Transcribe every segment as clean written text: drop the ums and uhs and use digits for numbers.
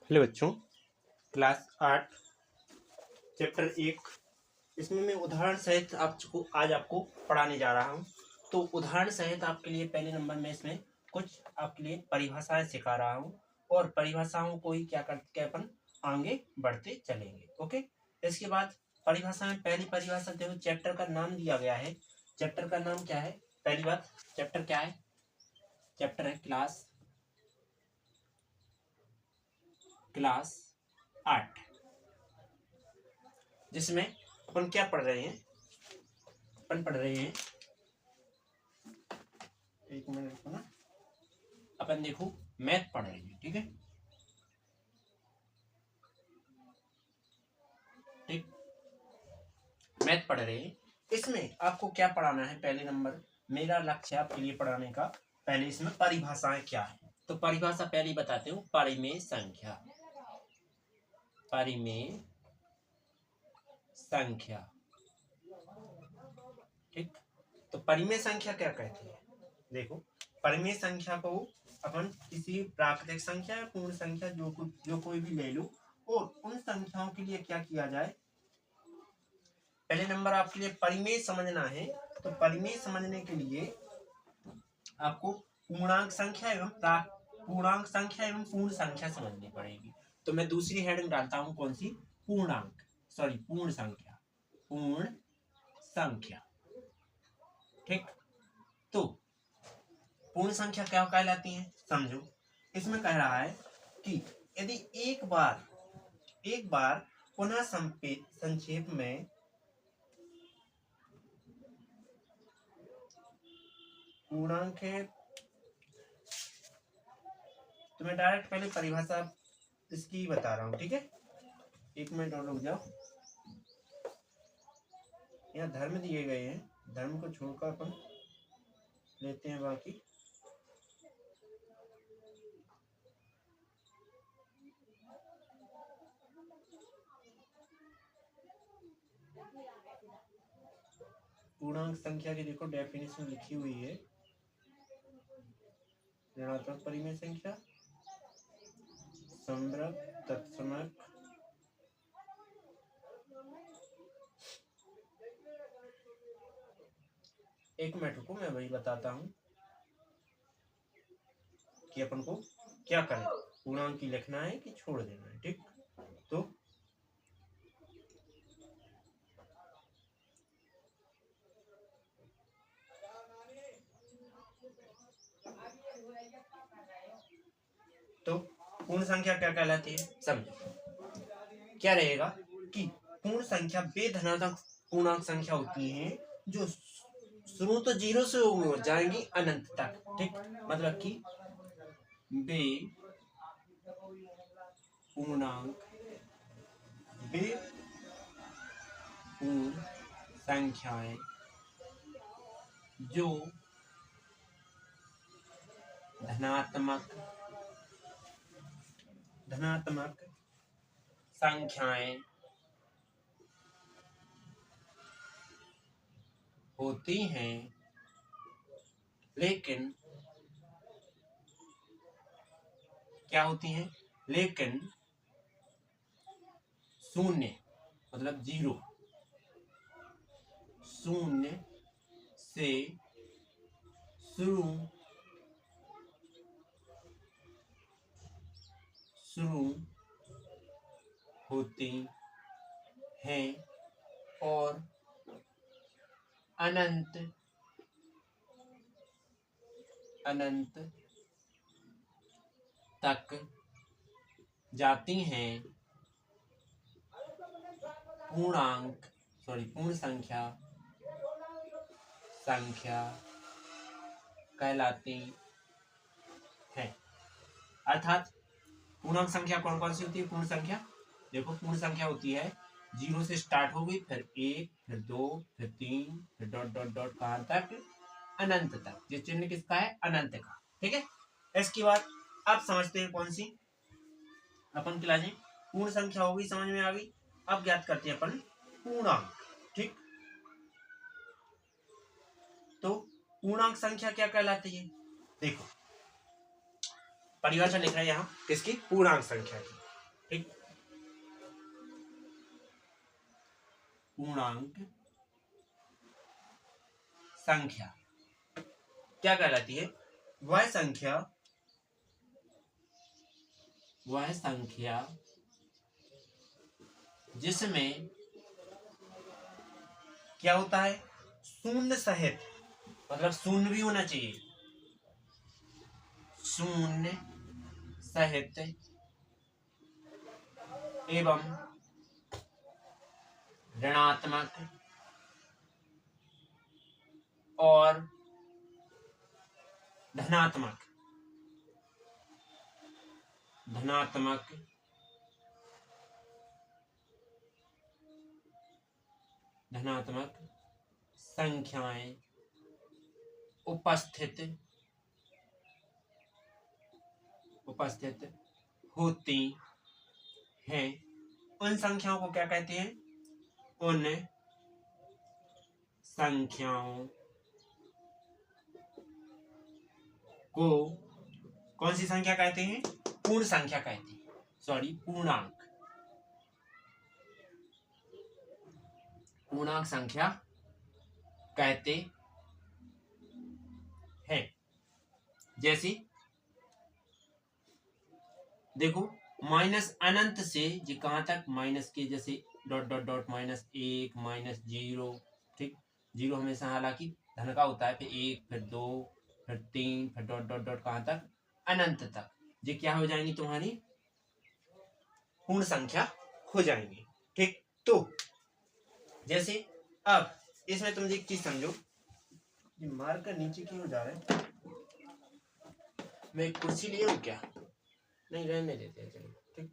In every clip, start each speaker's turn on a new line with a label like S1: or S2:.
S1: Hello बच्चों, class 8 chapter 1 इसमें मैं उदाहरण सहित आज आपको पढ़ाने जा रहा हूँ। तो उदाहरण सहित आपके लिए पहले नंबर में इसमें कुछ आपके लिए परिभाषाएं सिखा रहा हूँ और परिभाषाओं को ही क्या करके अपन आगे बढ़ते चलेंगे। ओके, इसके बाद परिभाषा में पहली परिभाषा देखो, चैप्टर का नाम दिया गया है। चैप्टर का नाम क्या है? पहली बात, चैप्टर क्या है? चैप्टर है क्लास 8, जिसमें अपन क्या पढ़ रहे हैं? अपन पढ़ रहे हैं, एक मिनट को ना, अपन देखो मैथ पढ़ रहे हैं। ठीक है, ठीक, मैथ पढ़ रहे हैं। इसमें आपको क्या पढ़ाना है? पहले नंबर मेरा लक्ष्य आपके लिए पढ़ाने का, पहले इसमें परिभाषाएं क्या है। तो परिभाषा पहले बताते हूँ, परिमेय संख्या। परिमेय संख्या, ठीक। तो परिमेय संख्या क्या कहती है? देखो, परिमेय संख्या को अपन किसी प्राकृतिक संख्या या पूर्ण संख्या जो कोई भी ले लो, और उन संख्याओं के लिए क्या किया जाए? पहले नंबर आपके लिए परिमेय समझना है। तो परिमेय समझने के लिए आपको पूर्णांक संख्या एवं पूर्ण संख्या समझनी पड़ेगी। तो मैं दूसरी हेडिंग डालता हूं, कौन सी? पूर्ण संख्या। पूर्ण संख्या, ठीक। तो पूर्ण संख्या क्या कहलाती है, समझो। इसमें कह रहा है कि यदि एक बार पुनः संक्षेप में पूर्णांक है, तो मैं डायरेक्ट पहले परिभाषा इसकी बता रहा हूं। ठीक है, एक मिनट और रुक जाओ। यहाँ धर्म दिए गए हैं, धर्म को छोड़कर अपन लेते हैं बाकी। पूर्णांक संख्या की देखो डेफिनेशन लिखी हुई है। ऋणात्मक परिमेय संख्या, समृद्ध, तत्समक, एक मिनट रुको, मैं वही बताता हूं कि अपन को क्या करना, पूर्णांक की लिखना है कि छोड़ देना है। ठीक, तो पूर्ण संख्या क्या कहलाती है, समझो। क्या रहेगा कि पूर्ण संख्या वे धनात्मक पूर्णांक संख्या होती है जो शुरू तो 0 से हो जाएंगी अनंत तक। ठीक, मतलब कि वे पूर्णांक, वे पूर्ण संख्याएं जो धनात्मक संख्याएं होती हैं, लेकिन क्या होती हैं? लेकिन शून्य मतलब 0, शून्य से शुरू होती हैं और अनंत तक जाती हैं। पूर्ण संख्या कहलाती है। अर्थात पूर्णांक संख्या कौन कौन सी होती है? पूर्ण संख्या, देखो पूर्ण संख्या होती है 0 से स्टार्ट होगी, फिर 1, फिर 2, फिर 3, फिर डॉट डॉट डॉट कहां तक? अनंत तक। ये चिन्ह किसका है? अनंत का। ठीक है, इसके बाद अब समझते हैं कौन सी अपन क्लास में पूर्ण संख्या होगी, समझ में आ गई। अब ज्ञात करते हैं अपन पूर्णांक। ठीक, तो पूर्णांक संख्या क्या कहलाती है? देखो परिभाषा लिख रहे हैं यहाँ किसकी? पूर्णांक संख्या की। ठीक, पूर्णांक संख्या क्या कहलाती है? वह संख्या जिसमें क्या होता है? शून्य सहित, मतलब शून्य भी होना चाहिए, शून्य सहित एवं ऋणात्मक और धनात्मक संख्याएं उपस्थित होती हैं। उन संख्याओं को क्या कहते हैं? उन संख्याओं को कौन सी संख्या कहते हैं? पूर्ण संख्या कहते हैं, सॉरी पूर्णांक संख्या कहते हैं। जैसे देखो, माइनस अनंत से जी कहां तक? माइनस के, जैसे डॉट डॉट डॉट -1 -0, ठीक, 0 हमेशा हालांकि धन का होता है, फिर 1 फिर 2 फिर 3 फिर डॉट डॉट डॉट कहां तक? अनंत तक। ये क्या हो जाएंगी? तुम्हारी पूर्ण संख्या हो जाएंगी। ठीक, तो जैसे अब इसमें तुम एक चीज समझो, ये मार्कर नीचे क्यों जा रहा है? मैं एक कुर्सी लिए हूँ क्या? नहीं, रहने देते हैं, चलो ठीक।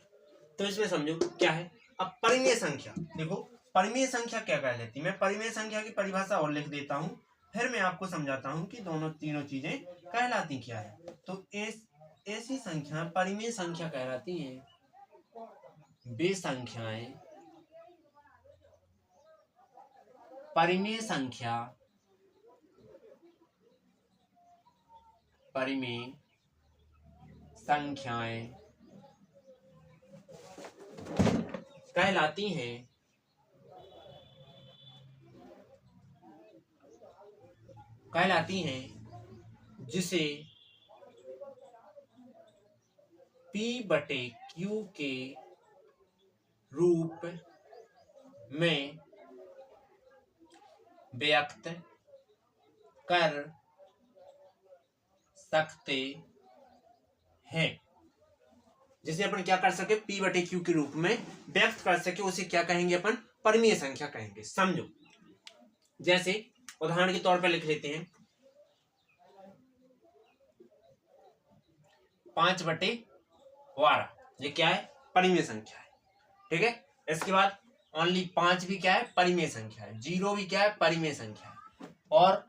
S1: तो इसमें समझो क्या है। अब परिमेय संख्या देखो, परिमेय संख्या क्या कहलाती है? मैं परिमेय संख्या की परिभाषा और लिख देता हूँ, फिर मैं आपको समझाता हूँ कि तीनों चीजें कहलाती क्या है। तो ऐसी संख्या परिमेय संख्या कहलाती हैं वे संख्याएं परिमेय संख्याएं कहलाती हैं जिसे P/Q के रूप में व्यक्त कर सकते हैं। जिसे अपन क्या कर सके? P/Q के रूप में व्यक्त कर सके, उसे क्या कहेंगे? अपन परिमेय संख्या कहेंगे। समझो, जैसे उदाहरण के तौर पर लिख लेते हैं 5/12, ये क्या है? परिमेय संख्या है। ठीक है, इसके बाद ओनली 5 भी क्या है? परिमेय संख्या है। 0 भी क्या है? परिमेय संख्या है। और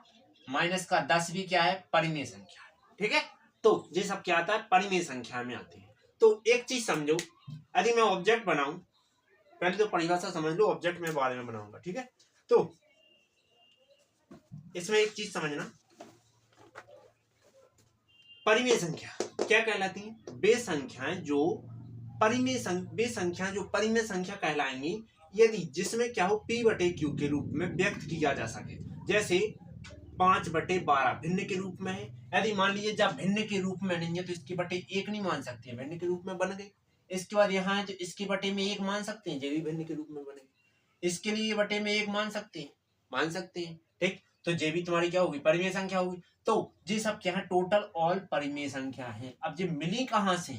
S1: -10 भी क्या है? परिमेय संख्या है। ठीक है, तो ये सब क्या आता है? परिमेय संख्या में आते हैं। तो एक चीज समझो, यदि मैं ऑब्जेक्ट बनाऊं, पहले तो परिभाषा समझ लो, ऑब्जेक्ट में बाद में बनाऊंगा। ठीक है, तो इसमें एक चीज समझना, परिमेय संख्या क्या कहलाती है? वे संख्याएं जो परिमेय संख्या कहलाएंगी यदि जिसमें क्या हो? P/Q के रूप में व्यक्त किया जा सके। जैसे 5/12 भिन्न के रूप में है। यदि मान लीजिए जब भिन्न के रूप में नहीं है तो इसके बटे 1 नहीं मान सकते हैं, भिन्न के रूप में बन गए। इसके बाद यहाँ है तो इसके बटे में 1 मान सकते हैं, ये भी भिन्न के रूप में बने। इसके लिए बटे में 1 मान सकते हैं। ठीक, तो ये भी तुम्हारी क्या होगी? परिमेय संख्या होगी। तो ये सब क्या है? टोटल ऑल परिमेय संख्या है। अब ये मिली कहाँ से?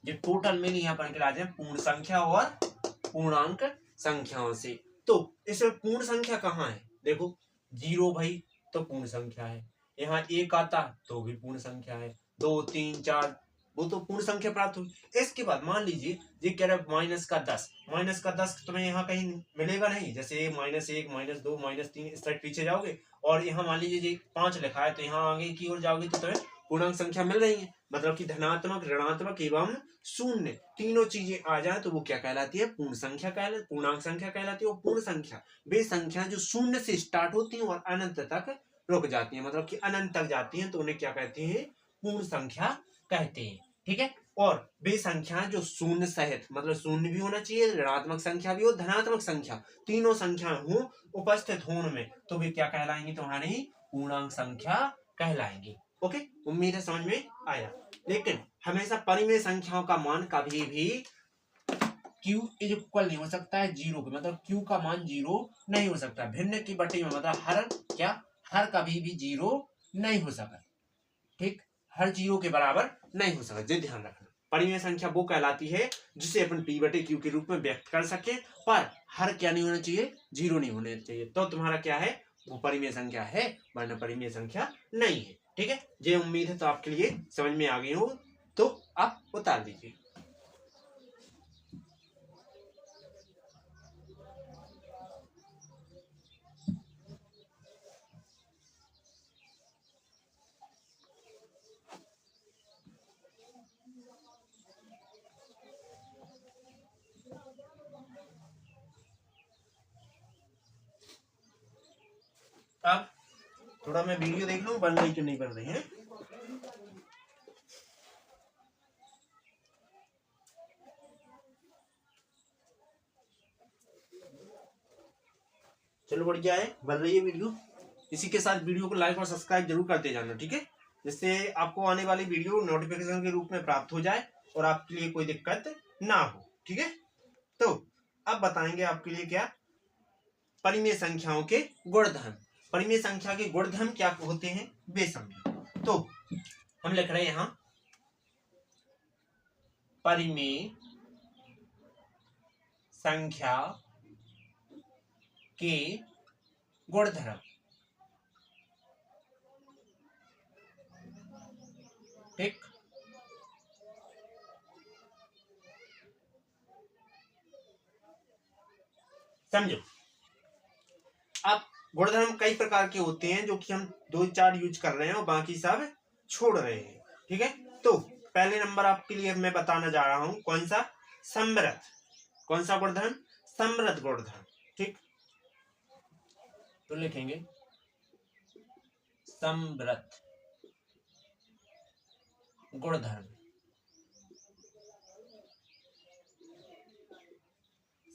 S1: ये टोटल मिली यहाँ पर निकला जाए पूर्ण संख्या और पूर्णांक संख्याओं से। तो इसमें पूर्ण संख्या कहाँ है? देखो, 0 भाई तो पूर्ण संख्या है, यहाँ 1 आता तो भी पूर्ण संख्या है, 2 3 4 वो तो पूर्ण संख्या प्राप्त हुई। इसके बाद मान लीजिए ये कह रहा है -10 तुम्हें यहाँ कहीं मिलेगा नहीं। जैसे -1 -2 -3 इस साइड पीछे जाओगे और यहाँ मान लीजिए 5 लिखा है तो यहाँ आगे की ओर जाओगे तो तुम्हें पूर्णांक संख्या मिल रही है। मतलब कि धनात्मक, ऋणात्मक एवं शून्य तीनों चीजें आ जाए तो वो क्या कहलाती है? पूर्णांक संख्या कहलाती है। और पूर्ण संख्या वे संख्या जो शून्य से स्टार्ट होती है और अनंत तक रुक जाती है, मतलब कि अनंत तक जाती है, तो उन्हें क्या कहते हैं? पूर्ण संख्या कहते हैं। ठीक है, और वे संख्या जो शून्य सहित, मतलब शून्य भी होना चाहिए, ऋणात्मक संख्या भी हो, धनात्मक संख्या, तीनों संख्या हो उपस्थित होने में, तो वे क्या कहलाएंगी? तुम्हारी पूर्णांक संख्या कहलाएंगी। ओके, उम्मीद है समझ में आया। लेकिन हमेशा परिमेय संख्याओं का मान कभी भी q इज इक्वल नहीं हो सकता है जीरो के, मतलब q का मान जीरो नहीं हो सकता। भिन्न की बटी में मतलब हर क्या, हर कभी भी जीरो नहीं हो सकता। ठीक, हर जीरो के बराबर नहीं हो सकता, ये ध्यान रखना। परिमेय संख्या वो कहलाती है जिसे अपन p बटे q के रूप में व्यक्त कर सके, पर हर क्या नहीं होना चाहिए? जीरो नहीं होना चाहिए। तो तुम्हारा क्या है? वो परिमेय संख्या है, वरना परिमेय संख्या नहीं है। ठीक है, ये उम्मीद है तो आपके लिए समझ में आ गई हो, तो आप उतार दीजिए। अब थोड़ा मैं वीडियो देख लूं, बन रही कि नहीं बन रही है। चलो बढ़िया है, बन रही है वीडियो। इसी के साथ वीडियो को लाइक और सब्सक्राइब जरूर करते जाना, ठीक है, जिससे आपको आने वाली वीडियो नोटिफिकेशन के रूप में प्राप्त हो जाए और आपके लिए कोई दिक्कत ना हो। ठीक है, तो अब बताएंगे आपके लिए क्या, परिमेय संख्याओं के गुणधर्म। परिमेय संख्या के गुणधर्म क्या होते हैं वे समझो। तो हम लिख रहे हैं यहां परिमेय संख्या के गुणधर्म। ठीक, समझो। अब गुणधर्म कई प्रकार के होते हैं जो कि हम 2-4 यूज कर रहे हैं और बाकी सब छोड़ रहे हैं। ठीक है, तो पहले नंबर आपके लिए मैं बताना जा रहा हूं, कौन सा? समृद्ध। कौन सा गुणधर्म? समृद्ध गुणधर्म। ठीक, तो लिखेंगे समृद्ध गुणधर्म।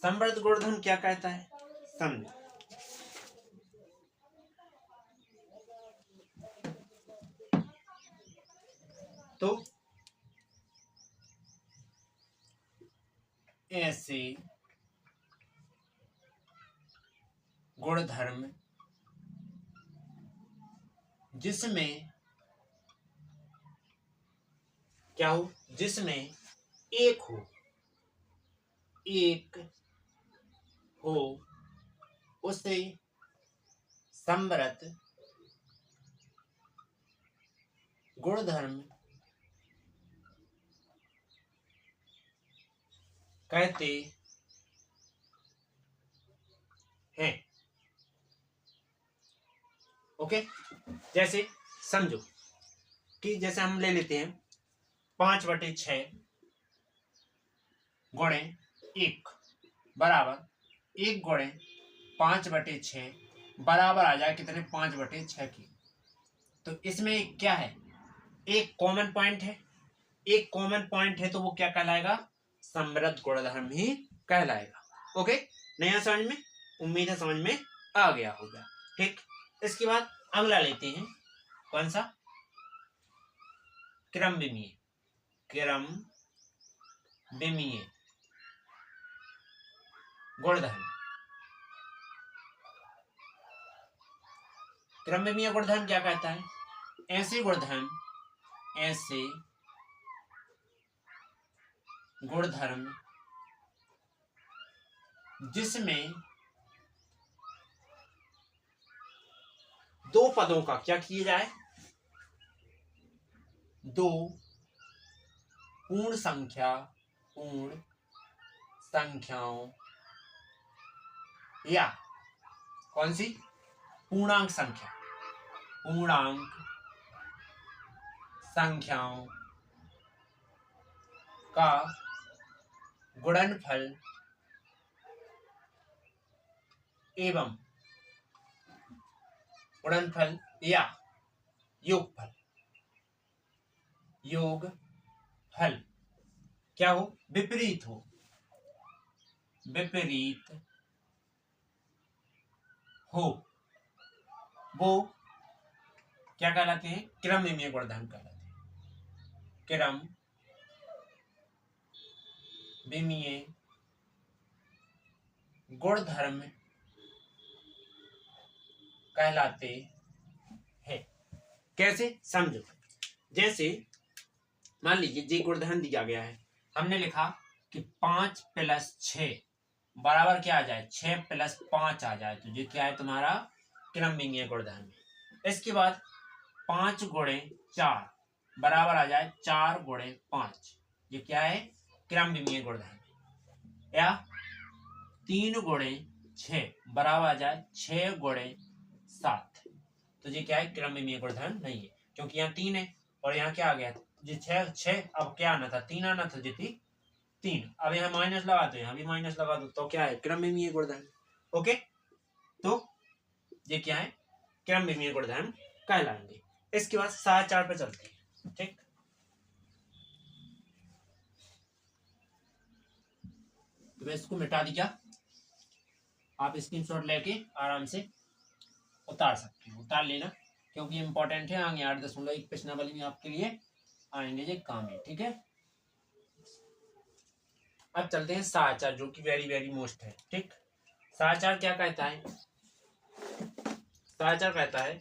S1: समृद्ध गुणधर्म क्या कहता है? समझो। तो ऐसे गुणधर्म जिसमें क्या हो? जिसमें एक हो, एक हो, उसे समृद्ध गुणधर्म कहते हैं। ओके, जैसे समझो कि जैसे हम ले लेते हैं 5/6 गुणे 1 बराबर 1 गुणे 5/6 बराबर आ जाए कितने? 5/6 की। तो इसमें क्या है? एक कॉमन पॉइंट है, एक कॉमन पॉइंट है, तो वो क्या कहलाएगा? समृद्ध गुणधर्म ही कहलाएगा। ओके, नया समझ में? उम्मीद है समझ में आ गया होगा। ठीक, इसके बाद अगला लेते हैं, कौन सा? क्रम विमीय। क्रम विमीय गुणधर्म। क्रम विमीय गुणधर्म क्या कहता है? ऐसे गुणधर्म, ऐसे गुणधर्म जिसमें दो पदों का क्या किया जाए? दो पूर्ण संख्याओं या कौन सी? पूर्णांक संख्याओं का गुणनफल एवं गुणनफल या योगफल क्या हो, विपरीत हो, विपरीत हो, वो क्या कहलाते हैं, क्रमविमीय गुणधर्म कहलाते हैं। क्रम विमीय गुणधर्म कहलाते हैं। कैसे, समझो। जैसे मान लीजिए जी गुणधर्म दिया गया है, हमने लिखा कि 5 + 6 बराबर क्या आ जाए, 6 + 5 आ जाए, तो ये क्या है तुम्हारा क्रमविमीय गुणधर्म। इसके बाद 5 × 4 बराबर आ जाए 4 × 5, ये क्या है क्रमविमीय गुणधर्म। या 3 × 6 बराबर आ जाए 6 × 7, तो ये क्या है क्रमविमीय गुणधर्म नहीं है, क्योंकि यहाँ 3 है और यहाँ क्या आ गया, जी 6, अब क्या आना था, 3 आना था, जी 3, अब यहाँ माइनस लगा दो, यहाँ भी माइनस लगा दो, तो क्या है क्रमविमीय गुणधर्म। ओके, तो ये क्या है क्रमविमीय गुणधर्म कहलाएंगे। इसके बाद सदाचार पे चलते हैं। ठीक, तो मैं इसको मिटा दिया, आप स्क्रीनशॉट लेके आराम से उतार सकते हो, उतार लेना, क्योंकि इंपॉर्टेंट है, आगे 8.1 प्रश्नावली में आपके लिए आएंगे ये काम है। ठीक है, अब चलते हैं सदाचार, जो कि वेरी वेरी मोस्ट है। ठीक, सदाचार क्या कहता है, सदाचार कहता है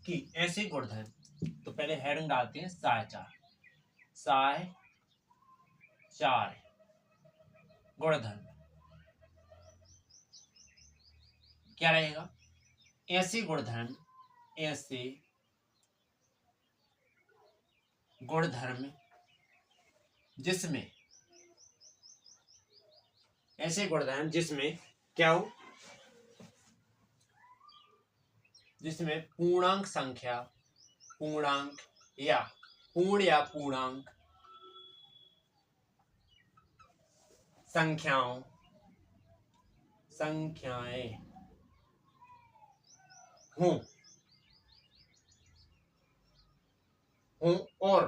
S1: कि ऐसे गुणधर्म, तो पहले हेडिंग डालते हैं सदाचार, सदाचार गुणधर्म क्या रहेगा, ऐसे गुणधर्म, ऐसे गुणधर्म जिसमें, ऐसे गुणधर्म जिसमें क्या हो, जिसमें पूर्णांक संख्या, पूर्णांक या पूर्ण या पूर्णांक संख्याएं हों और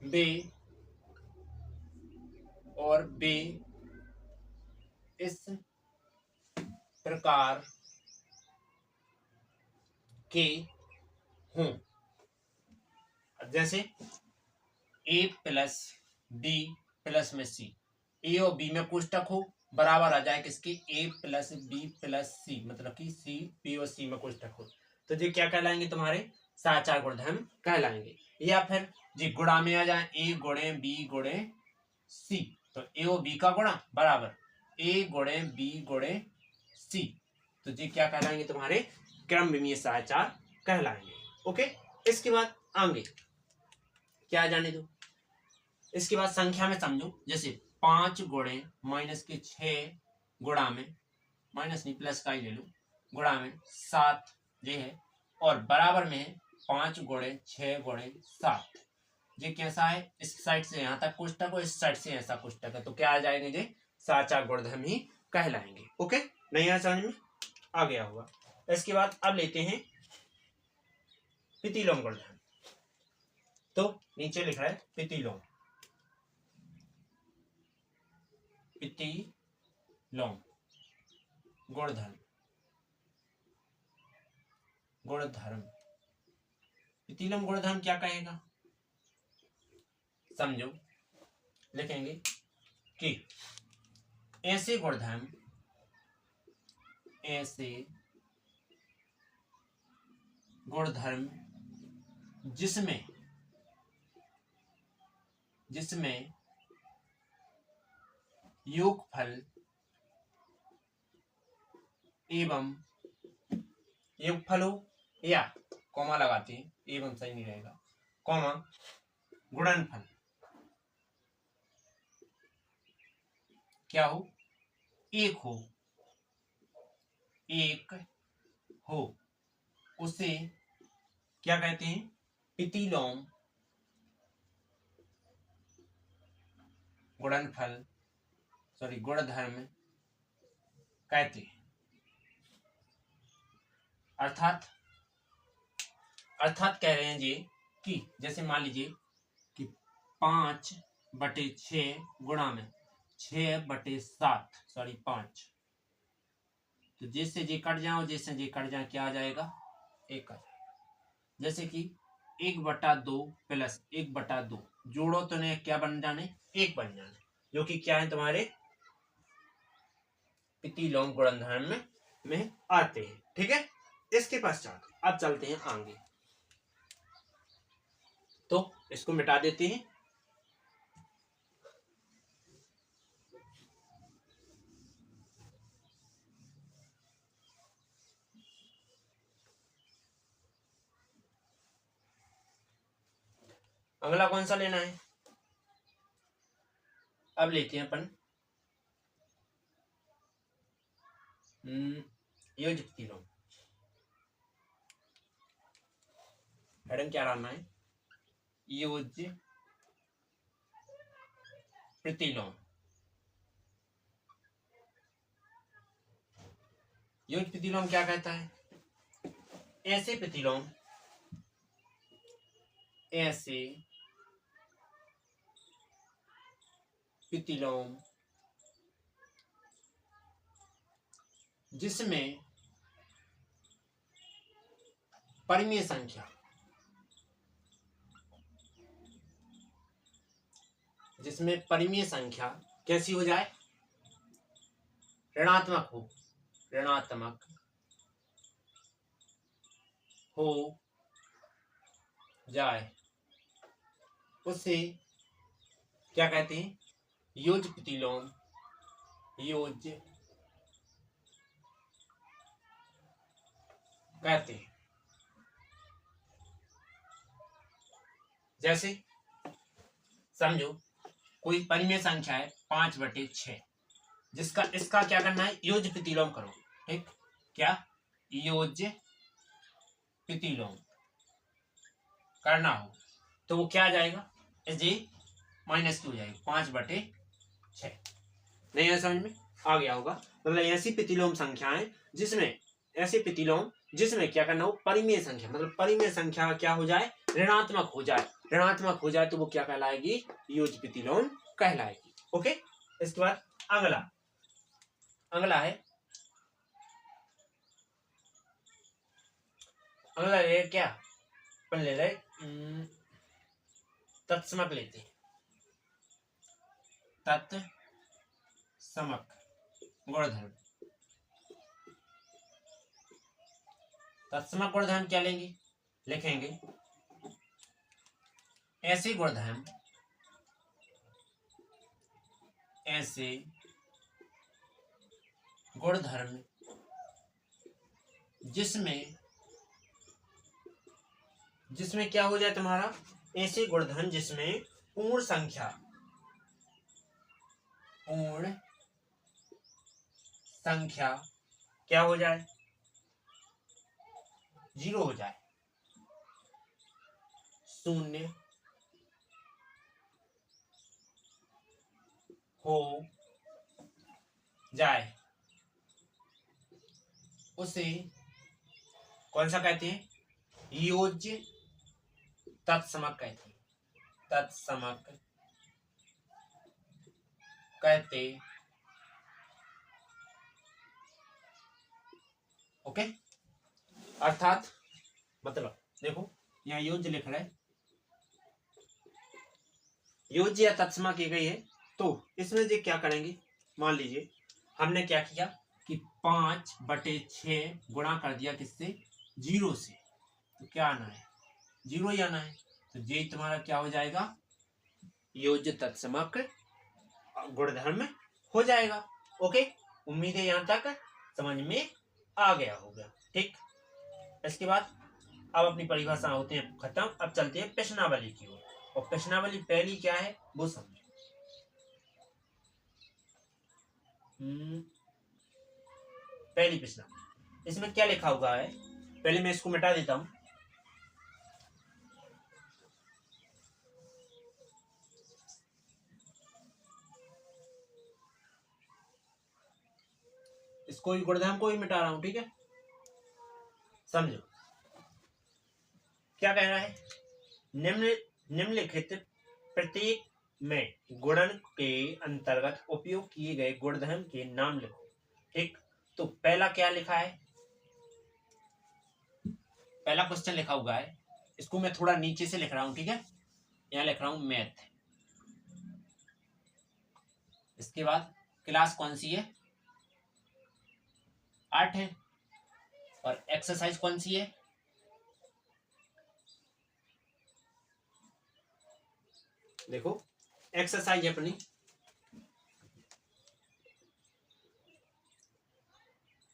S1: वे इस प्रकार के हों, जैसे A + B + में C, A और B में कोष्टक हो, बराबर आ जाए किसके, A + B + C, मतलब कि C, B और C में कोष्टक हो, तो ये क्या कहलाएंगे तुम्हारे सदाचार गुणधर्म कहलाएंगे। या फिर जी गुणा में आ जाए A × B × C, तो A और B का गुणा बराबर A × B × C, तो ये क्या कहलाएंगे तुम्हारे क्रमविमीय सदाचार कहलाएंगे। ओके, इसके बाद आगे क्या जाने दो, इसके बाद संख्या में समझो, जैसे 5 × -6 गुणा में, माइनस नहीं प्लस का ही ले लो, गुणा में 7 ये है, और बराबर में है 5 × 6 × 7, ये कैसा है, इस साइड से यहाँ तक कोष्टक और इस साइड से ऐसा कोष्टक है, तो क्या आ जाएंगे, ये सदाचार गुणधर्म ही कहलाएंगे। ओके, नहीं आया समझ में, आ गया होगा। इसके बाद अब लेते हैं प्रतिलोम गुणधर्म, तो नीचे लिखा है प्रतिलोम, प्रतिलोम गुणधर्म, प्रतिलोम गुणधर्म क्या कहेगा, समझो, लिखेंगे कि ऐसे गुणधर्म, जिसमें योगफल एवं, योगफल हो, या कॉमा लगाते हैं, एवं सही नहीं रहेगा, कॉमा गुणनफल क्या हो, एक हो, उसे क्या कहते हैं, प्रतिलोम गुणनफल, गुणधर्म कहते हैं। अर्थात कह रहे हैं जी कि जैसे मान लीजिए कि 5/6 गुणा में 6/7 सॉरी 5, तो जैसे जे कट जाओ, जैसे जे कट जाए क्या आ जाएगा, 1 आ जाएगा। जैसे कि 1/2 प्लस 1/2 जोड़ो तो ने क्या बन जाने, 1 बन जाने, जो कि क्या है तुम्हारे प्रतिलोम गुणनधर्म में आते हैं। ठीक है, इसके पश्चात अब चलते हैं आगे, तो इसको मिटा देते हैं। अगला कौन सा लेना है, अब लेते हैं अपन योज्य प्रतिलोम। हेडिंग क्या डालना है, योज्य प्रतिलोम। योज्य प्रतिलोम क्या कहता है, ऐसे प्रतिलोम, ऐसे प्रतिलोम जिसमें परिमेय संख्या, जिसमें परिमेय संख्या कैसी हो जाए, ऋणात्मक हो, ऋणात्मक हो जाए, उसे क्या कहते हैं, योज्य प्रतिलोम, योज्य कहते हैं। जैसे समझो कोई परिमेय संख्या है 5/6, जिसका इसका क्या करना है, योज्य प्रतिलोम करो। ठीक, क्या योज्य प्रतिलोम करना हो तो वो क्या आ जाएगा, जी -2 हो जाएगा, 5/6। नहीं है समझ में आ गया होगा। मतलब ऐसी प्रतिलोम संख्याएं जिसमें, ऐसे प्रतिलोम जिसमें क्या करना हो, परिमेय संख्या, मतलब परिमेय संख्या क्या हो जाए, ऋणात्मक हो जाए, ऋणात्मक हो जाए तो वो क्या कहलाएगी, योज्य प्रतिलोम कहलाएगी। ओके, इसके बाद अगला, अगला है, अगला है क्या, अपन ले रहे तत्समक लेते हैं, तत्समक गुणधर्म। तत्समक गुणधर्म क्या लेंगे, लिखेंगे ऐसे गुणधर्म, ऐसे गुणधर्म जिसमें, जिसमें क्या हो जाए तुम्हारा, ऐसे गुणधर्म जिसमें पूर्ण संख्या, पूर्ण संख्या क्या हो जाए, 0 हो जाए, 0 हो जाए, उसे कौन सा कहते हैं, योज्य तत्समक कहते हैं, तत्समक कहते। ओके, अर्थात मतलब देखो यहाँ योज्य लिख रहा है, योज्य या तत्समक की गई है, तो इसमें जो क्या करेंगे, मान लीजिए हमने क्या किया कि 5/6 गुणा कर दिया किससे, 0 से, तो क्या आना है, 0 ही आना है, तो ये तुम्हारा क्या हो जाएगा, योज्य तत्समक गुणधर्म हो जाएगा। ओके, उम्मीद है यहाँ तक समझ में आ गया होगा। ठीक, इसके बाद अब अपनी परिभाषा होते हैं खत्म, अब चलते हैं प्रश्नावली की ओर, और प्रश्नावली पहली क्या है वो समझो। पहली प्रश्नावली, इसमें क्या लिखा हुआ है, पहले मैं इसको मिटा देता हूं। इसको ही गुणधर्म को ही मिटा रहा हूं, ठीक है, समझो क्या कह रहा है, निम्नलिखित प्रत्येक में गुणन के अंतर्गत उपयोग किए गए गुणधर्म के नाम लिखो। ठीक, तो पहला क्या लिखा है, पहला क्वेश्चन लिखा हुआ है, इसको मैं थोड़ा नीचे से लिख रहा हूं। ठीक है, यहां लिख रहा हूं मैथ। इसके बाद क्लास कौन सी है, 8 है। और एक्सरसाइज कौन सी है, देखो एक्सरसाइज अपनी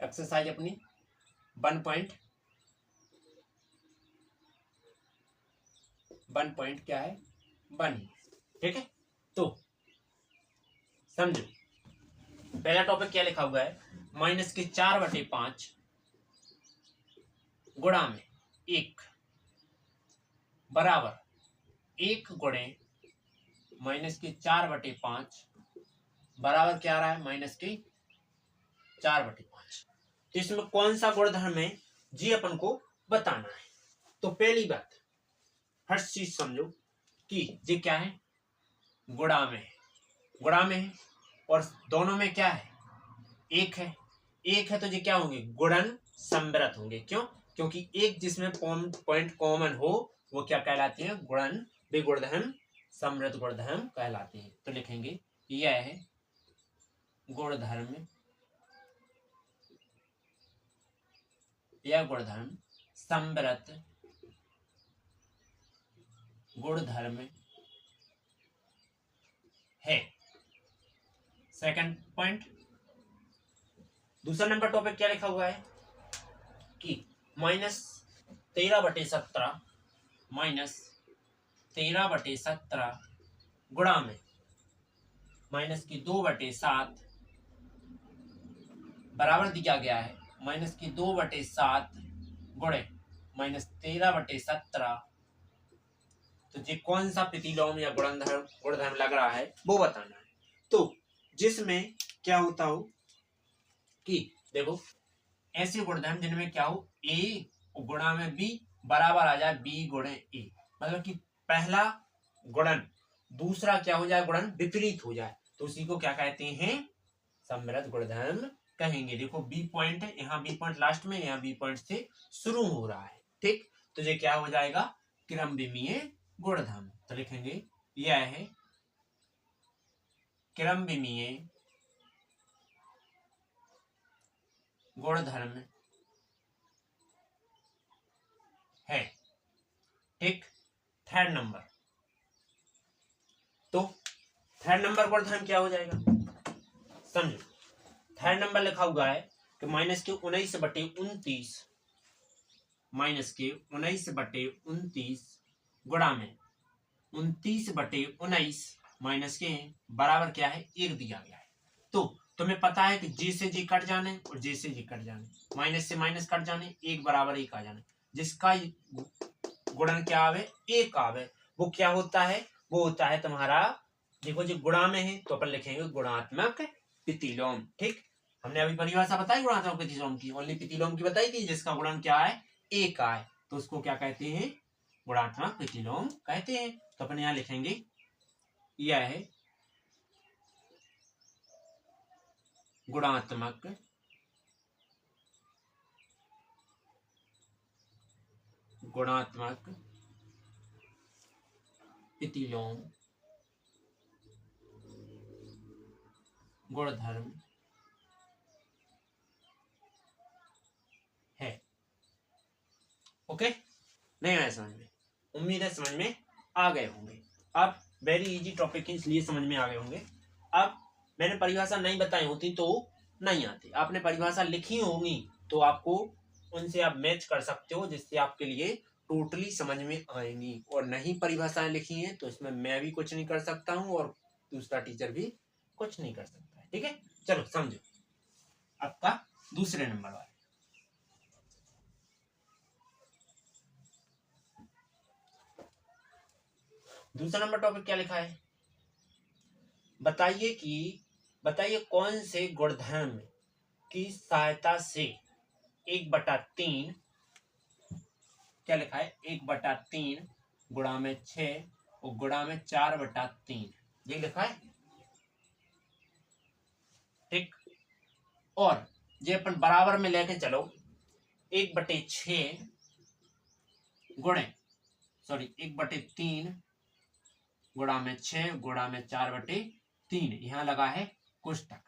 S1: एक्सरसाइज अपनी 1.1 क्या है, 1। ठीक है, तो समझो पहला टॉपिक क्या लिखा हुआ है, -4/5 गुणा में 1 बराबर 1 गुणे -4/5 बराबर क्या आ रहा है, -4/5। तो इसमें कौन सा गुणधर्म है जी अपन को बताना है। तो पहली बात फर्स्ट चीज समझो कि ये क्या है, गुणा में है, गुणा में है और दोनों में क्या है, 1 है। 1 है तो ये क्या होंगे, गुणन समृत होंगे। क्यों, क्योंकि एक जिसमें पॉइंट कॉमन हो वो क्या कहलाते हैं, गुणन वे गुणधर्म समृत गुणधर्म कहलाते हैं। तो लिखेंगे यह है गुणधर्म, यह गुणधर्म समृत गुणधर्म है। सेकंड पॉइंट, दूसरा नंबर टॉपिक क्या लिखा हुआ है कि -13/17 गुणा में -2/7 बराबर दिया गया है -2/7 गुणे -13/17। तो ये कौन सा प्रतिलोम या गुणधर्म लग रहा है वो बताना है। तो जिसमें क्या होता हो कि देखो ऐसे गुणधर्म जिनमें क्या हो, ए गुणा में बी बराबर आ जाए बी गुणे ए, मतलब कि पहला गुणन दूसरा क्या हो जाए, गुणन विपरीत हो जाए, तो उसी को क्या कहते हैं, समृत गुणधर्म कहेंगे। देखो बी पॉइंट है, यहाँ बी पॉइंट लास्ट में, यहाँ बी पॉइंट से शुरू हो रहा है। ठीक, तो ये क्या हो जाएगा, क्रम विमीय गुणधर्म। तो लिखेंगे यह है क्रम विमीय गुणधर्म है। ठीक, थर्ड नंबर, तो थर्ड नंबर गुणधर्म क्या हो जाएगा समझो। थर्ड नंबर लिखा हुआ है कि -19/29 गुणा में 29/19 माइनस के बराबर क्या है, 1 दिया गया है। तो तुम्हें पता है कि जे से जे कट जाने और जे से जे कट जाने, माइनस से माइनस कट जाने, 1 बराबर 1 आ जाने, जिसका गुणन क्या आवे, 1 आवे, वो क्या होता है, वो होता है तुम्हारा, देखो जो गुणा में है तो अपन लिखेंगे गुणात्मक प्रतिलोम। ठीक, हमने अभी परिभाषा बताई गुणात्मक प्रतिलोम की, ओनली प्रतिलोम की बताई थी, जिसका गुणन क्या है, 1 आए, तो उसको क्या कहते हैं, गुणात्मक प्रतिलोम कहते हैं। तो अपन यहाँ लिखेंगे यह है गुणात्मक प्रतिलोम गुणधर्म है। ओके, नहीं आया समझ में, उम्मीद है समझ में आ गए होंगे। अब वेरी इजी टॉपिक इसलिए समझ में आ गए होंगे। अब मैंने परिभाषा नहीं बताई होती तो नहीं आती, आपने परिभाषा लिखी होंगी तो आपको उनसे आप मैच कर सकते हो, जिससे आपके लिए टोटली समझ में आएंगी। और नहीं परिभाषाएं लिखी हैं तो इसमें मैं भी कुछ नहीं कर सकता हूँ और दूसरा टीचर भी कुछ नहीं कर सकता है। ठीक है, चलो समझो आपका दूसरे नंबर वाला, दूसरा नंबर टॉपिक क्या लिखा है, बताइए कौन से गुणधर्म की सहायता से 1/3 क्या लिखा है, 1/3 गुणा में 6 और गुणा में 4/3, ये लिखा है। ठीक, और ये अपन बराबर में लेके चलो 1/6 गुणे 1/3 गुणा में 6 गुणा में 4/3, यहां लगा है कोष्टक।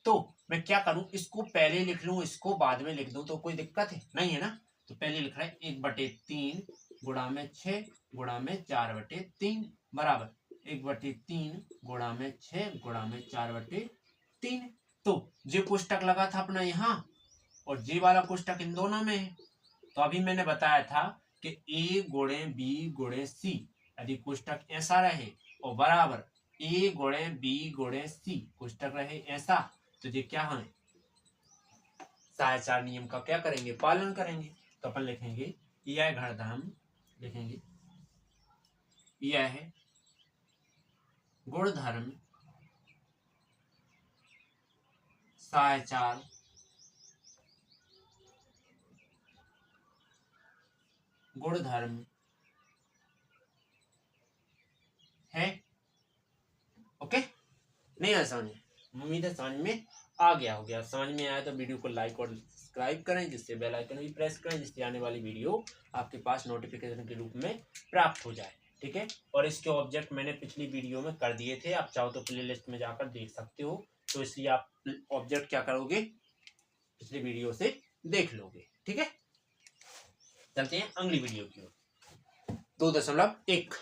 S1: तो मैं क्या करूं, इसको पहले लिख लूं, इसको बाद में लिख दूं, तो कोई दिक्कत है नहीं है ना। तो पहले लिख रहा है 1/3 गुणा में 6 गुणा में 4/3 बराबर 1/3 गुणा में 6 गुणा में 4/3। तो ये कोष्टक लगा था अपना यहाँ, और ये वाला कोष्टक इन दोनों में है। तो अभी मैंने बताया था कि ए गुणे बी गुणे सी, यदि कोष्टक ऐसा रहे और बराबर ए गुणे बी गुणे सी कोष्टक रहे ऐसा, तो ये क्या है, सहायचार नियम का क्या करेंगे, पालन करेंगे। तो अपन लिखेंगे यह घनधर्म, लिखेंगे यह है गुणधर्म सहायचार गुणधर्म है। ओके, नहीं आया समझ में? उम्मीद है समझ में आ गया होगा। समझ में आया तो वीडियो को लाइक और सब्सक्राइब करें, जिससे बेल आइकन भी प्रेस करें, जिससे आने वाली वीडियो आपके पास नोटिफिकेशन के रूप में प्राप्त हो जाए। ठीक है, और इसके ऑब्जेक्ट मैंने पिछली वीडियो में कर दिए थे, आप चाहो तो प्लेलिस्ट में जाकर देख सकते हो। तो इसलिए आप ऑब्जेक्ट क्या करोगे, पिछली वीडियो से देख लोगे। ठीक है, चलते हैं अगली वीडियो की ओर। 2.1